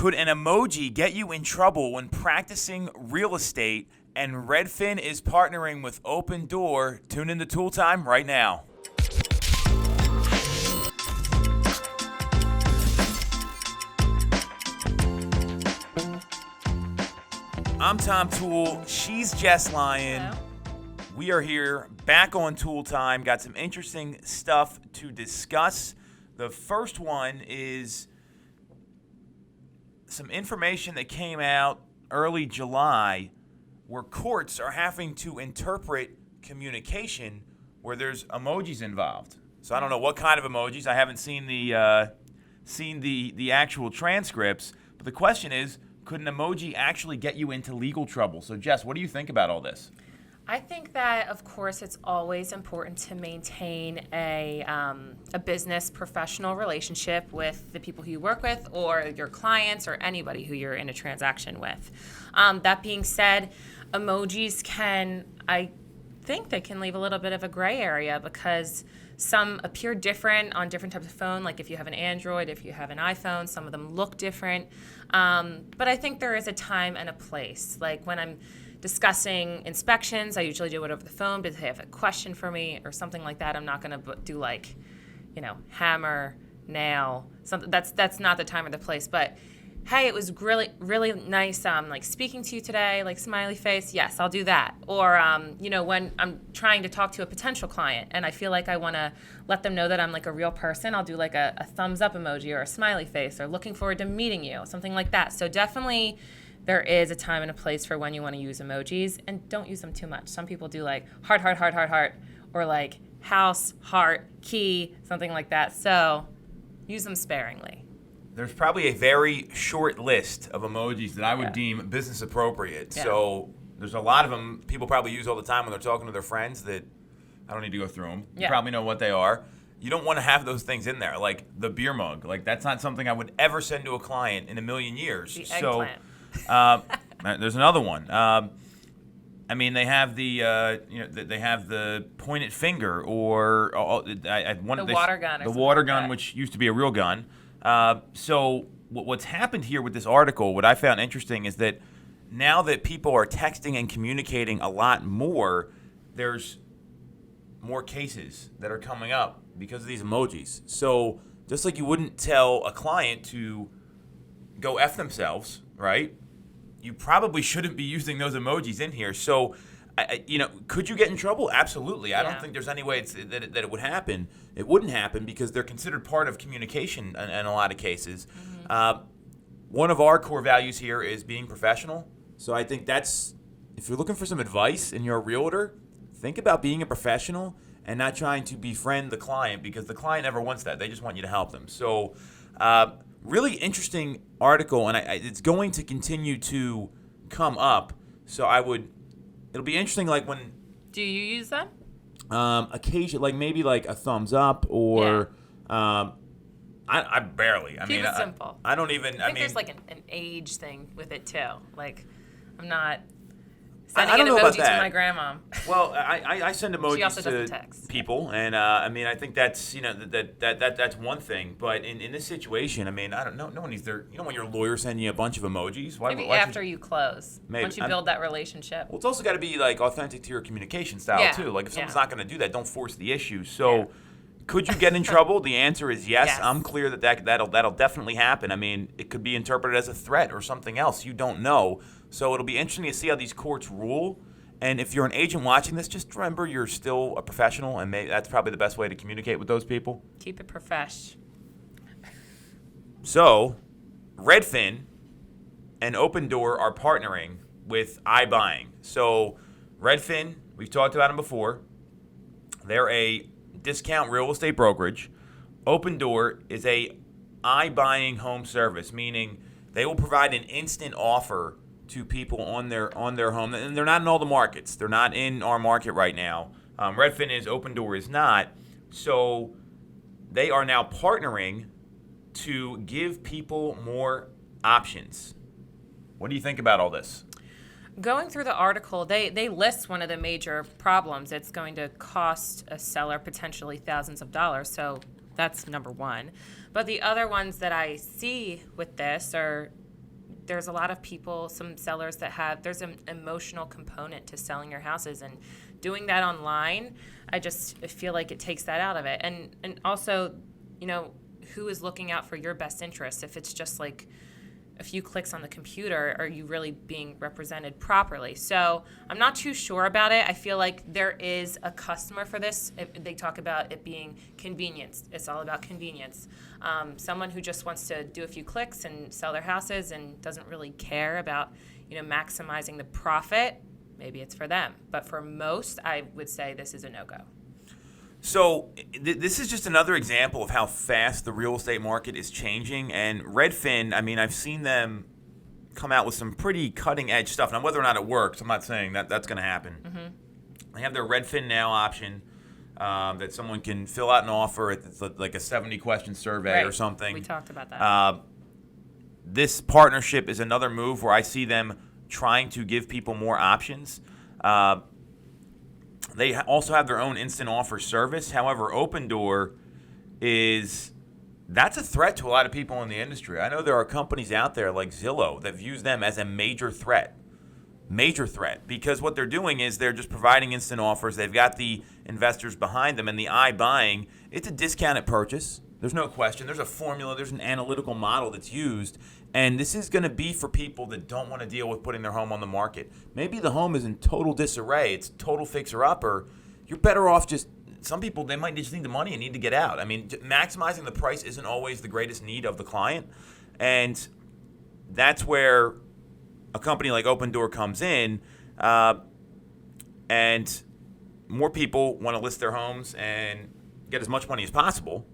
Could an emoji get you in trouble when practicing real estate? And Redfin is partnering with Opendoor. Tune in to Toole Time right now. I'm Tom Toole. She's Jess Lion. Hello. We are here back on Toole Time. Got some interesting stuff to discuss. The first one is some information that came out early July where courts are having to interpret communication where there's emojis involved. So I don't know what kind of emojis. I haven't seen the actual transcripts. But the question is, could an emoji actually get you into legal trouble? So Jess, what do you think about all this? I think that, of course, it's always important to maintain a business professional relationship with the people who you work with or your clients or anybody who you're in a transaction with. That being said, emojis I think they can leave a little bit of a gray area because some appear different on different types of phone. Like if you have an Android, if you have an iPhone, some of them look different. But I think there is a time and a place. Like when I'm discussing inspections, I usually do it over the phone because they have a question for me or something like that. I'm not going to do like, hammer, nail, something. That's not the time or the place. But hey, it was really, really nice like speaking to you today, like smiley face. Yes, I'll do that. Or, when I'm trying to talk to a potential client and I feel like I want to let them know that I'm like a real person, I'll do like a thumbs up emoji or a smiley face or looking forward to meeting you, something like that. So definitely there is a time and a place for when you want to use emojis, and don't use them too much. Some people do like heart, heart, heart, heart, heart, or like house, heart, key, something like that. So use them sparingly. There's probably a very short list of emojis that I would deem business appropriate. Yeah. So there's a lot of them people probably use all the time when they're talking to their friends that I don't need to go through them. You probably know what they are. You don't want to have those things in there, like the beer mug. Like that's not something I would ever send to a client in a million years. The eggplant. There's another one. They have they have the pointed finger or the water gun. The water gun, which used to be a real gun. So what's happened here with this article, what I found interesting is that now that people are texting and communicating a lot more, there's more cases that are coming up because of these emojis. So just like you wouldn't tell a client to go F themselves, right? You probably shouldn't be using those emojis in here. So, could you get in trouble? Absolutely. I don't think there's any way that it would happen. It wouldn't happen because they're considered part of communication in a lot of cases. Mm-hmm. One of our core values here is being professional. So I think if you're looking for some advice and you're a realtor, think about being a professional and not trying to befriend the client because the client never wants that. They just want you to help them. So, really interesting article, and it's going to continue to come up. So it'll be interesting. Like when do you use them? Occasionally, like maybe like a thumbs up or I barely. Keep it simple. I don't even. I think there's like an age thing with it too. Like I'm not I sending don't an know about emoji that. to my grandma. Well, I send She emojis also to doesn't text. people, and I think that's that's one thing. But in this situation, I don't know. No one needs their. You don't want your lawyer sending you a bunch of emojis. Maybe after you close, maybe. Once you build that relationship. Well, it's also got to be like authentic to your communication style too. Like if someone's not going to do that, don't force the issue. So. Could you get in trouble? The answer is yes. I'm clear that'll definitely happen. It could be interpreted as a threat or something else. You don't know. So it'll be interesting to see how these courts rule. And if you're an agent watching this, just remember you're still a professional, and that's probably the best way to communicate with those people. Keep it profesh. So, Redfin and Opendoor are partnering with iBuying. So, Redfin, we've talked about them before. They're a discount real estate brokerage. Opendoor is a iBuying home service, meaning they will provide an instant offer to people on their home, and they're not in all the markets. They're not in our market right now. Redfin is, Opendoor is not. So they are now partnering to give people more options. What do you think about all this? Going through the article, they list one of the major problems. It's going to cost a seller potentially thousands of dollars. So that's number one. But the other ones that I see with this are there's a lot of people, some sellers that there's an emotional component to selling your houses, and doing that online, I feel like it takes that out of it. And also, who is looking out for your best interest? If it's just like a few clicks on the computer, are you really being represented properly? So I'm not too sure about it. I feel like there is a customer for this. They talk about it being convenience. It's all about convenience. Someone who just wants to do a few clicks and sell their houses and doesn't really care about, maximizing the profit, maybe it's for them. But for most, I would say this is a no-go. So this is just another example of how fast the real estate market is changing. And Redfin, I've seen them come out with some pretty cutting-edge stuff. Now, whether or not it works, I'm not saying that that's going to happen. Mm-hmm. They have their Redfin Now option that someone can fill out an offer. It's like a 70-question survey or something. We talked about that. This partnership is another move where I see them trying to give people more options. They also have their own instant offer service. However, Opendoor that's a threat to a lot of people in the industry. I know there are companies out there like Zillow that views them as a major threat, because what they're doing is they're just providing instant offers. They've got the investors behind them, and the iBuying, it's a discounted purchase. There's no question. There's a formula. There's an analytical model that's used. And this is going to be for people that don't want to deal with putting their home on the market. Maybe the home is in total disarray. It's total fixer-upper. You're better off some people, they might just need the money and need to get out. Maximizing the price isn't always the greatest need of the client. And that's where a company like Opendoor comes in. And more people want to list their homes and get as much money as possible.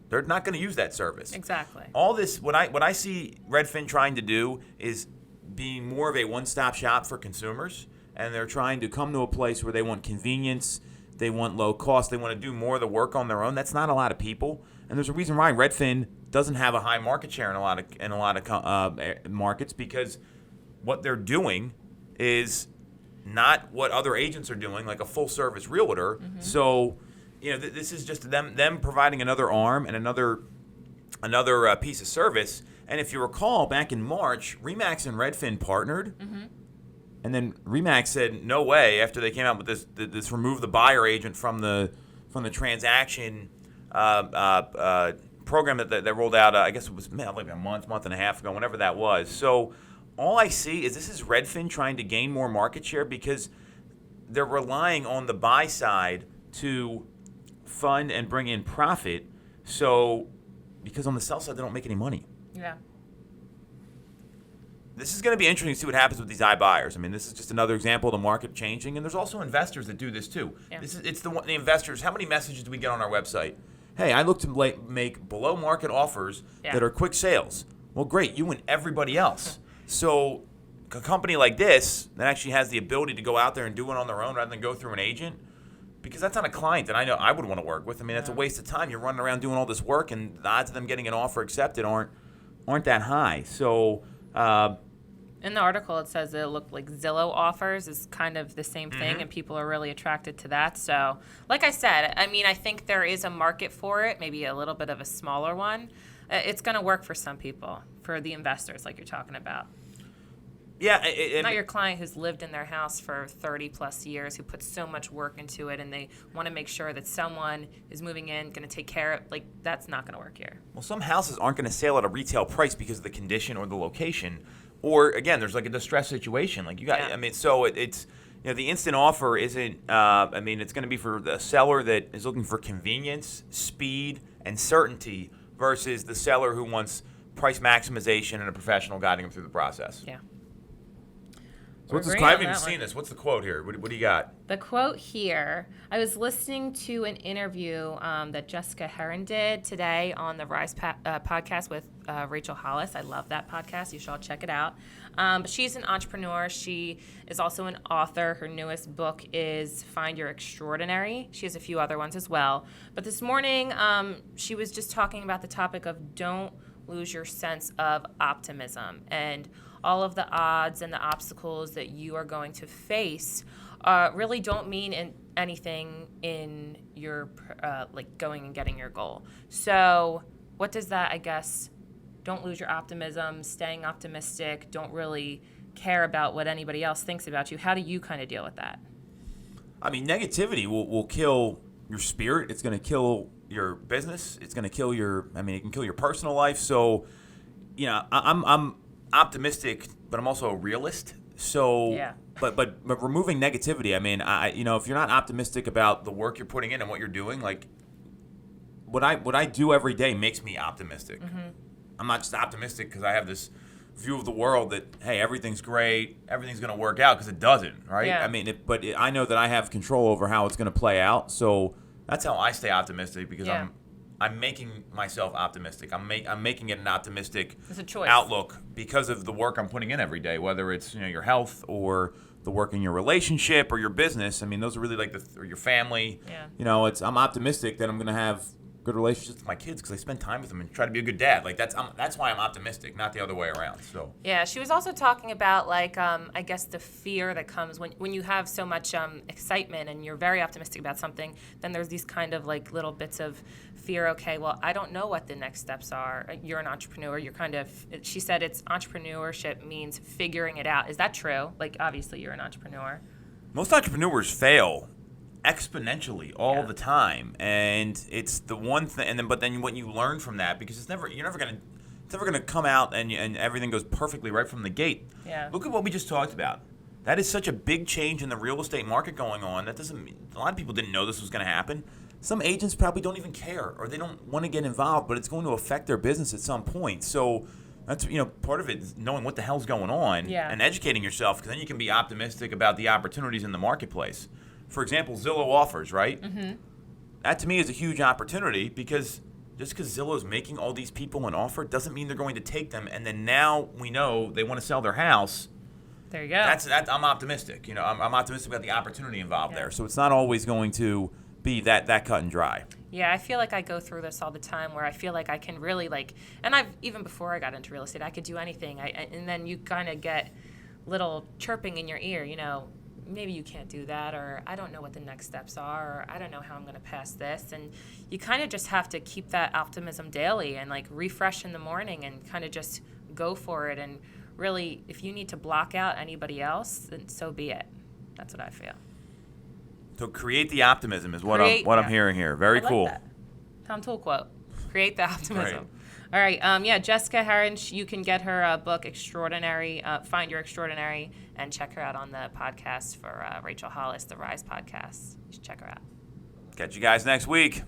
They're not going to use that service. Exactly. All this, what I see Redfin trying to do is being more of a one-stop shop for consumers, and they're trying to come to a place where they want convenience, they want low cost, they want to do more of the work on their own. That's not a lot of people, and there's a reason why Redfin doesn't have a high market share in a lot of markets, because what they're doing is not what other agents are doing, like a full-service realtor. Mm-hmm. So, this is just them providing another arm and another piece of service. And if you recall, back in March, RE/MAX and Redfin partnered, mm-hmm. and then RE/MAX said no way after they came out with this remove the buyer agent from the transaction program that rolled out. I guess it was like a month and a half ago, whenever that was. So all I see is this is Redfin trying to gain more market share because they're relying on the buy side to fund and bring in profit. So because on the sell side they don't make any money. Yeah. This is going to be interesting to see what happens with these iBuyers. This is just another example of the market changing, and there's also investors that do this too. Yeah. It's the investors. How many messages do we get on our website? Hey, I look to make below market offers that are quick sales. Well, great, you and everybody else. So a company like this that actually has the ability to go out there and do it on their own rather than go through an agent, because that's not a client that I know I would want to work with. That's a waste of time. You're running around doing all this work, and the odds of them getting an offer accepted aren't that high. So in the article, it says it looked like Zillow offers is kind of the same thing, mm-hmm. and people are really attracted to that. So, like I said, I think there is a market for it, maybe a little bit of a smaller one. It's going to work for some people, for the investors like you're talking about. Yeah, not your client who's lived in their house for 30 plus years, who puts so much work into it, and they want to make sure that someone is moving in, going to take care of. That's not going to work here. Well, some houses aren't going to sell at a retail price because of the condition or the location, or again, there's like a distressed situation. Like you got, so it's the instant offer isn't. It's going to be for the seller that is looking for convenience, speed, and certainty versus the seller who wants price maximization and a professional guiding them through the process. Yeah. So I haven't even seen this. What's the quote here? What do you got? The quote here, I was listening to an interview that Jessica Herrin did today on the Rise podcast with Rachel Hollis. I love that podcast. You should all check it out. She's an entrepreneur. She is also an author. Her newest book is Find Your Extraordinary. She has a few other ones as well. But this morning, she was just talking about the topic of don't lose your sense of optimism, and all of the odds and the obstacles that you are going to face really don't mean anything in your going and getting your goal. So what does that, I guess, don't lose your optimism, staying optimistic, don't really care about what anybody else thinks about you. How do you kind of deal with that? I mean, negativity will kill your spirit. It's going to kill your business. It's going to kill it can kill your personal life. So, I'm optimistic, but I'm also a realist. So, Yeah. but removing negativity. I mean, if you're not optimistic about the work you're putting in and what you're doing, like what I do every day makes me optimistic. Mm-hmm. I'm not just optimistic because I have this view of the world that, hey, everything's great, everything's going to work out, because it doesn't, right? Yeah. I mean, I know that I have control over how it's going to play out. So that's how I stay optimistic, because Yeah. I'm making myself optimistic. I'm making it an optimistic It's a choice. outlook because of the work I'm putting in every day, whether it's your health or the work in your relationship or your business. I mean, those are really like or your family. Yeah. I'm optimistic that I'm going to have good relationships with my kids because I spend time with them and try to be a good dad. Like that's why I'm optimistic, not the other way around. So Yeah, she was also talking about I guess the fear that comes when you have so much excitement and you're very optimistic about something. Then there's these kind of like little bits of fear. Okay, well, I don't know what the next steps are. You're an entrepreneur. She said it's entrepreneurship means figuring it out. Is that true? Like obviously you're an entrepreneur. most entrepreneurs fail exponentially all the time, and it's the one thing. But then what you learn from that, because it's never gonna come out and everything goes perfectly right from the gate. Yeah. Look at what we just talked about. That is such a big change in the real estate market going on. That doesn't mean a lot of people didn't know this was going to happen. Some agents probably don't even care, or they don't want to get involved, but it's going to affect their business at some point. So that's part of it is knowing what the hell's going on and educating yourself, because then you can be optimistic about the opportunities in the marketplace. For example, Zillow offers, right? Mm-hmm. That to me is a huge opportunity, because just because Zillow's making all these people an offer doesn't mean they're going to take them. And then now we know they want to sell their house. There you go. I'm optimistic. I'm optimistic about the opportunity involved there. So it's not always going to be that cut and dry. Yeah, I feel like I go through this all the time, where I feel like I can really and even before I got into real estate, I could do anything. And then you kind of get little chirping in your ear, maybe you can't do that, or I don't know what the next steps are, or I don't know how I'm going to pass this. And you kind of just have to keep that optimism daily and refresh in the morning and kind of just go for it. And really, if you need to block out anybody else, then so be it. That's what I feel. So create the optimism is what I'm hearing here. Very cool. That. Tom Toole quote. Create the optimism. Right. All right. Jessica Herrin, you can get her book, Extraordinary, Find Your Extraordinary, and check her out on the podcast for Rachel Hollis, the Rise podcast. You should check her out. Catch you guys next week.